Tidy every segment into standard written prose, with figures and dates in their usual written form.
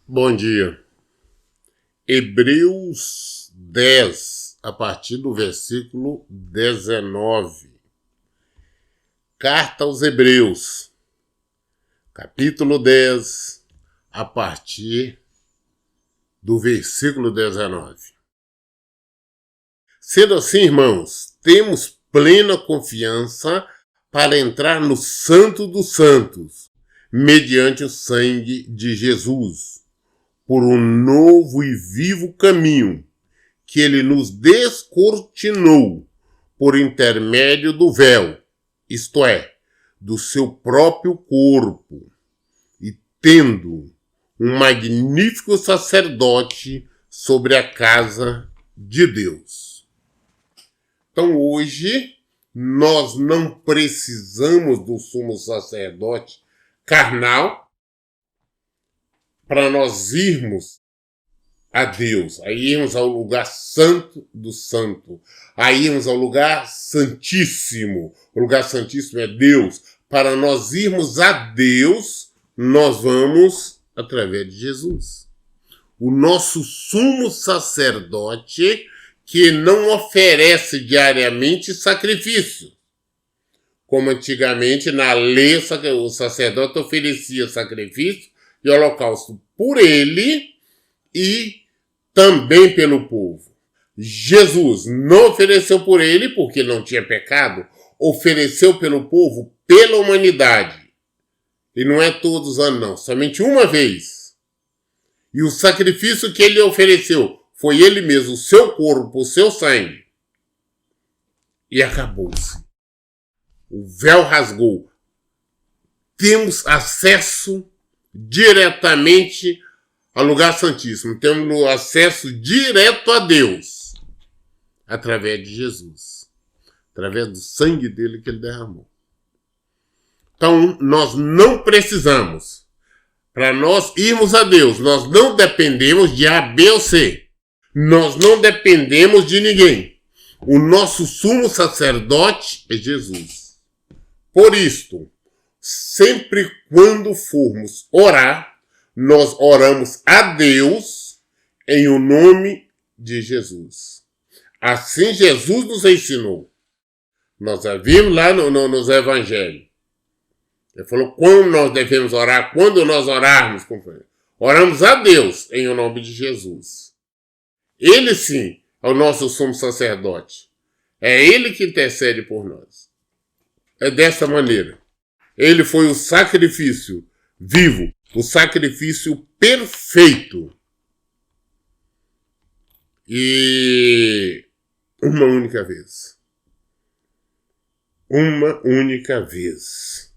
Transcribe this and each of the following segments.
Bom dia. Hebreus 10, a partir do versículo 19. Carta aos Hebreus, capítulo 10, a partir do versículo 19. Sendo assim, irmãos, temos plena confiança para entrar no Santo dos Santos, mediante o sangue de Jesus, por um novo e vivo caminho que ele nos descortinou por intermédio do véu, isto é, do seu próprio corpo, e tendo um magnífico sacerdote sobre a casa de Deus. Então hoje nós não precisamos do sumo sacerdote carnal para nós irmos a Deus, a irmos ao lugar santo do santo, a irmos ao lugar santíssimo. O lugar santíssimo é Deus. Para nós irmos a Deus, nós vamos através de Jesus. O nosso sumo sacerdote que não oferece diariamente sacrifício. Como antigamente na lei o sacerdote oferecia sacrifício e holocausto por ele e também pelo povo. Jesus não ofereceu por ele porque não tinha pecado, ofereceu pelo povo, pela humanidade. E não é todos os anos não, somente uma vez. E o sacrifício que ele ofereceu foi ele mesmo, o seu corpo, o seu sangue. E acabou-se. O véu rasgou. Temos acesso diretamente ao lugar santíssimo. Temos acesso direto a Deus através de Jesus. Através do sangue dele que ele derramou. Então, nós não precisamos. Para nós irmos a Deus, nós não dependemos de A, B ou C. Nós não dependemos de ninguém. O nosso sumo sacerdote é Jesus. Por isto, sempre quando formos orar, nós oramos a Deus em o nome de Jesus. Assim Jesus nos ensinou. Nós já vimos lá nos evangelhos. Ele falou como nós devemos orar, quando nós orarmos. Oramos a Deus em o nome de Jesus. Ele sim é o nosso sumo sacerdote. É ele que intercede por nós. É dessa maneira. Ele foi o sacrifício vivo, o sacrifício perfeito. E uma única vez. Uma única vez.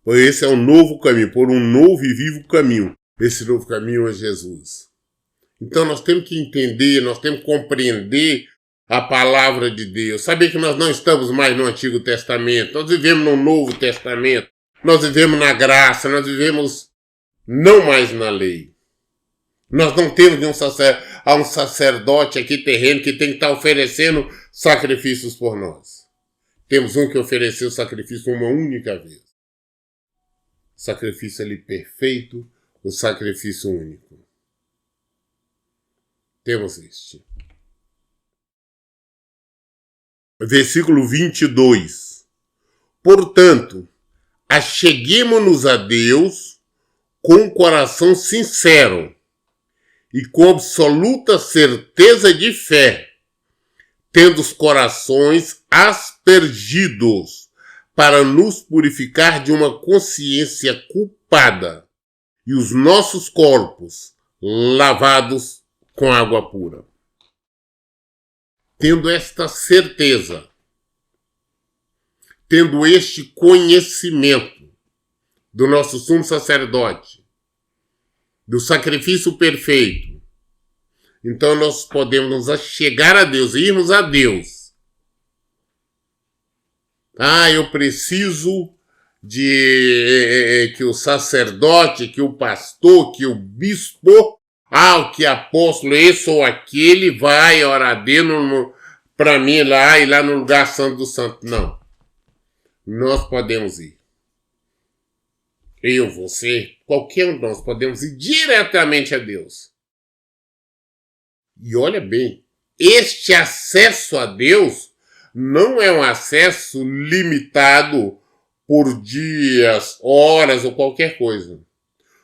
Pois esse é um novo caminho, por um novo e vivo caminho. Esse novo caminho é Jesus. Então nós temos que entender, nós temos que compreender a palavra de Deus. Saber que nós não estamos mais no Antigo Testamento, nós vivemos no Novo Testamento, nós vivemos na graça, nós vivemos não mais na lei. Nós não temos um sacerdote aqui terreno que tem que estar oferecendo sacrifícios por nós. Temos um que ofereceu sacrifício uma única vez. Sacrifício ali perfeito, o sacrifício único. Temos este. Versículo 22. Portanto, acheguemo-nos a Deus com um coração sincero e com absoluta certeza de fé, tendo os corações aspergidos para nos purificar de uma consciência culpada e os nossos corpos lavados com água pura. Tendo esta certeza, tendo este conhecimento do nosso sumo sacerdote, do sacrifício perfeito, então nós podemos nos achegar a Deus, irmos a Deus. Eu preciso de que o sacerdote, que o pastor, que o bispo, o que apóstolo, esse ou aquele vai orar para mim lá e lá no lugar santo do santo. Não. Nós podemos ir. eu, você, qualquer um de nós podemos ir diretamente a Deus. E olha bem, este acesso a Deus não é um acesso limitado por dias, horas ou qualquer coisa.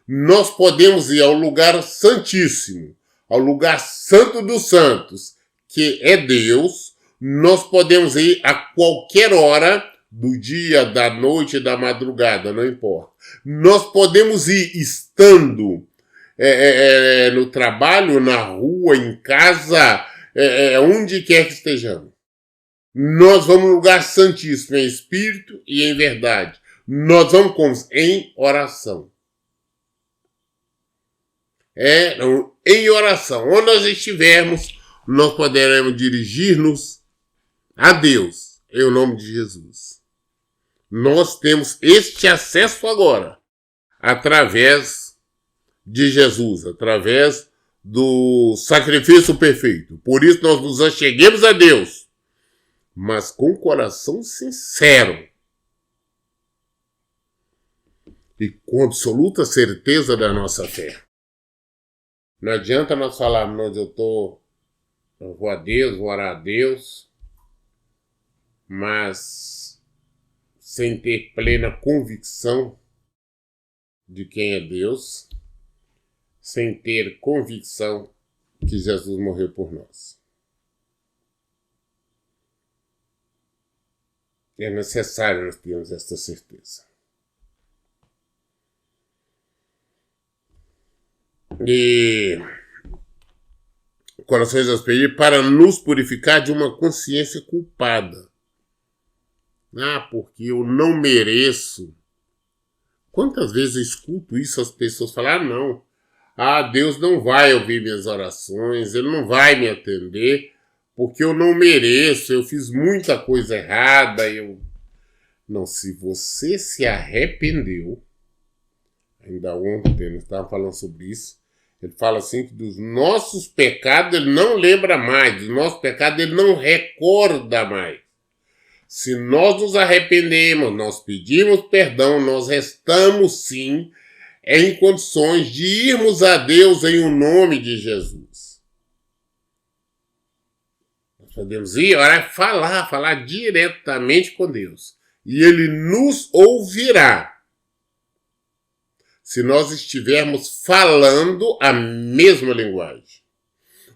Nós podemos ir ao lugar santíssimo, ao lugar santo dos santos, que é Deus. Nós podemos ir a qualquer hora do dia, da noite, da madrugada, não importa. Nós podemos ir estando no trabalho, na rua, em casa, onde quer que estejamos. Nós vamos no lugar santíssimo em espírito e em verdade. Nós vamos como? Em oração. Em oração. Onde nós estivermos, nós poderemos dirigir-nos a Deus, em nome de Jesus. Nós temos este acesso agora, através de Jesus, através do sacrifício perfeito. Por isso nós nos acheguemos a Deus, mas com coração sincero e com absoluta certeza da nossa fé. Não adianta nós falarmos onde eu vou a Deus, vou orar a Deus, mas sem ter plena convicção de quem é Deus, sem ter convicção que Jesus morreu por nós. É necessário nós termos esta certeza. E Corações aos Perdidos, para nos purificar de uma consciência culpada. Porque eu não mereço. Quantas vezes eu escuto isso, as pessoas falarem, não. Deus não vai ouvir minhas orações, Ele não vai me atender, porque eu não mereço, eu fiz muita coisa errada. Não, se você se arrependeu, ainda ontem ele estava falando sobre isso, ele fala assim que dos nossos pecados ele não lembra mais, dos nossos pecados ele não recorda mais. Se nós nos arrependemos, nós pedimos perdão, nós estamos sim em condições de irmos a Deus em o nome de Jesus. Nós podemos ir, orar, falar diretamente com Deus. E Ele nos ouvirá. Se nós estivermos falando a mesma linguagem.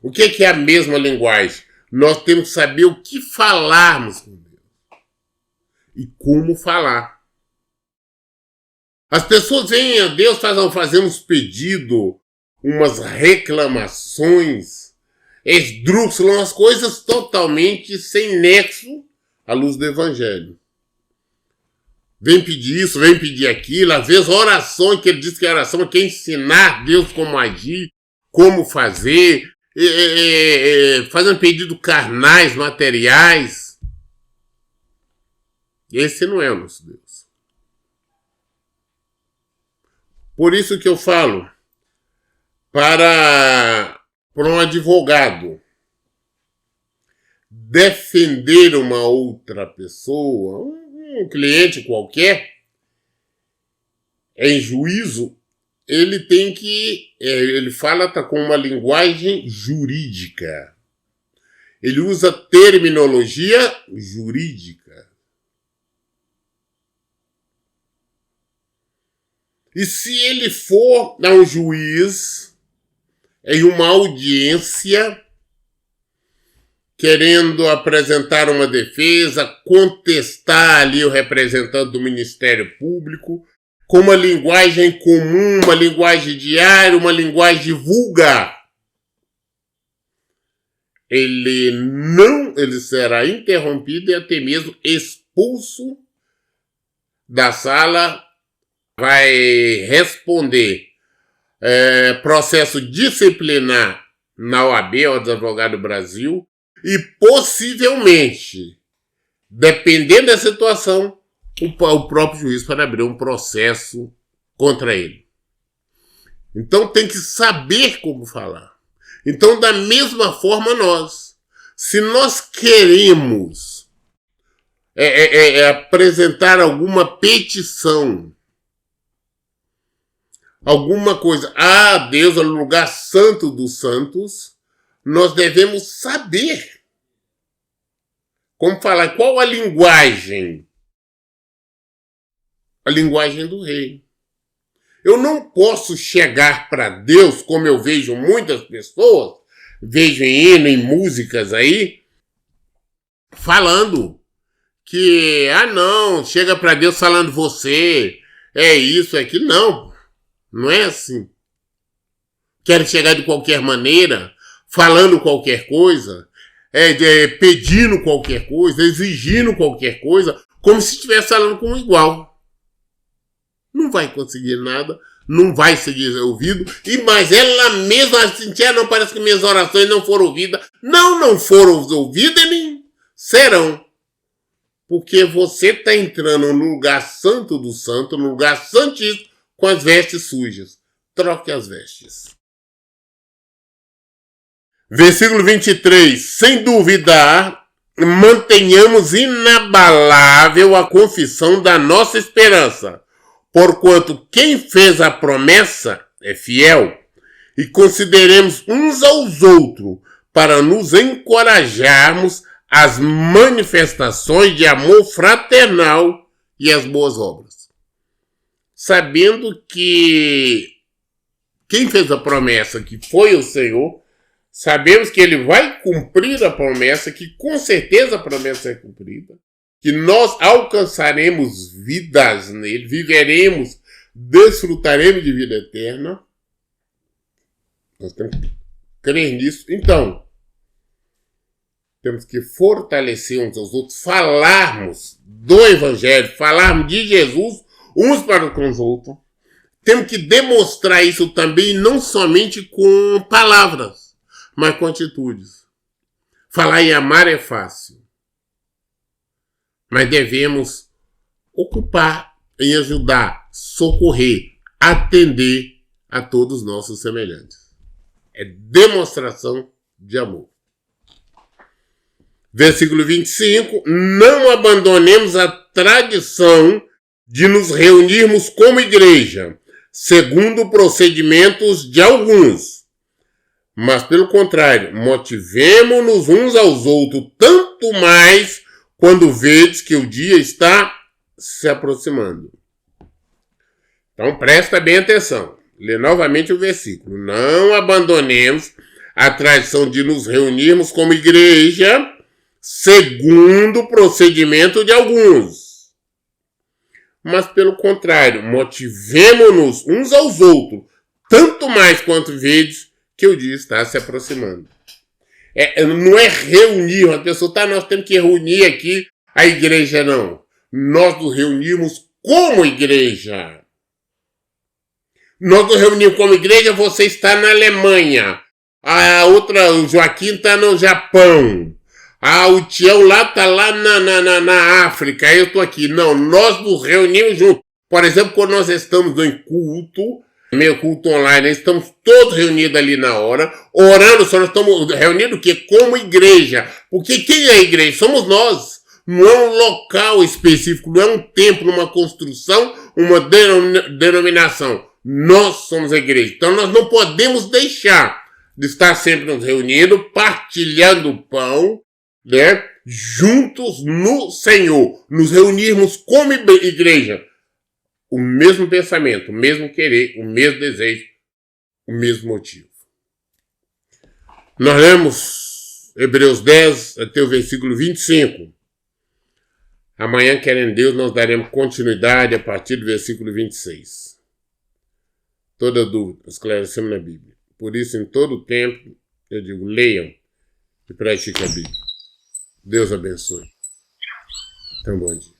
O que é a mesma linguagem? Nós temos que saber o que falarmos com Deus. E como falar. As pessoas vêm a Deus, fazem uns pedidos, umas reclamações, esdrúxulas, umas coisas totalmente sem nexo à luz do Evangelho. Vem pedir isso, vem pedir aquilo. Às vezes oração, que ele diz que a oração quer ensinar Deus como agir, como fazer, fazendo pedidos carnais, materiais. Esse não é o nosso Deus. Por isso que eu falo, para um advogado defender uma outra pessoa, um cliente qualquer, em juízo, ele tem que, ele fala com uma linguagem jurídica. Ele usa terminologia jurídica. E se ele for a um juiz, em uma audiência, querendo apresentar uma defesa, contestar ali o representante do Ministério Público, com uma linguagem comum, uma linguagem diária, uma linguagem vulgar, ele será interrompido e até mesmo expulso da sala, vai responder processo disciplinar na OAB, Ordem dos Advogados do Brasil, e possivelmente, dependendo da situação, o próprio juiz pode abrir um processo contra ele. Então tem que saber como falar. Então, da mesma forma, se nós queremos apresentar alguma petição alguma coisa a Deus, no lugar santo dos santos, nós devemos saber como falar. Qual a linguagem? A linguagem do rei. Eu não posso chegar para Deus, como eu vejo muitas pessoas, vejo em hino, em músicas aí, falando que, não, chega para Deus falando você, é isso, é aquilo. Não, não é assim. Quero chegar de qualquer maneira, falando qualquer coisa, pedindo qualquer coisa, exigindo qualquer coisa, como se estivesse falando com um igual. Não vai conseguir nada, não vai ser ouvido, mas ela mesma assim, não, parece que minhas orações não foram ouvidas. Não foram ouvidas nem serão. Porque você está entrando no lugar santo do santo, no lugar santíssimo, com as vestes sujas. Troque as vestes. Versículo 23. Sem duvidar, mantenhamos inabalável a confissão da nossa esperança, porquanto quem fez a promessa é fiel, e consideremos uns aos outros para nos encorajarmos às manifestações de amor fraternal e às boas obras. Sabendo que quem fez a promessa, que foi o Senhor, sabemos que ele vai cumprir a promessa, que com certeza a promessa é cumprida, que nós alcançaremos vidas nele, viveremos, desfrutaremos de vida eterna. Nós temos que crer nisso. Então, temos que fortalecer uns aos outros, falarmos do Evangelho, falarmos de Jesus uns para com os outros. Temos que demonstrar isso também, não somente com palavras, mas com atitudes. Falar e amar é fácil. Mas devemos ocupar em ajudar, socorrer, atender a todos os nossos semelhantes. É demonstração de amor. Versículo 25. Não abandonemos a tradição de nos reunirmos como igreja, segundo procedimentos de alguns. Mas, pelo contrário, motivemo-nos uns aos outros, tanto mais quando vedes que o dia está se aproximando. Então, presta bem atenção. Lê novamente o versículo. Não abandonemos a tradição de nos reunirmos como igreja, segundo o procedimento de alguns. Mas, pelo contrário, motivemo-nos uns aos outros, tanto mais quanto vedes que o dia está se aproximando. Não é reunir, a pessoa nós temos que reunir aqui a igreja, não. Nós nos reunimos como igreja. Nós nos reunimos como igreja, você está na Alemanha. O Joaquim está no Japão. O Tião lá está lá na África, eu estou aqui. Não, nós nos reunimos juntos. Por exemplo, quando nós estamos em culto, meio culto online, estamos todos reunidos ali na hora, orando, só nós estamos reunidos o quê? Como igreja. Porque quem é a igreja? Somos nós. Não é um local específico, não é um templo, uma construção, uma denominação. Nós somos a igreja. Então nós não podemos deixar de estar sempre nos reunindo, partilhando o pão, né? Juntos no Senhor. Nos reunirmos como igreja. O mesmo pensamento, o mesmo querer, o mesmo desejo, o mesmo motivo. Nós lemos Hebreus 10 até o versículo 25. Amanhã, querendo Deus, nós daremos continuidade a partir do versículo 26. Toda dúvida, esclarecemos na Bíblia. Por isso, em todo o tempo, eu digo, leiam e pratiquem a Bíblia. Deus abençoe. Então, bom dia.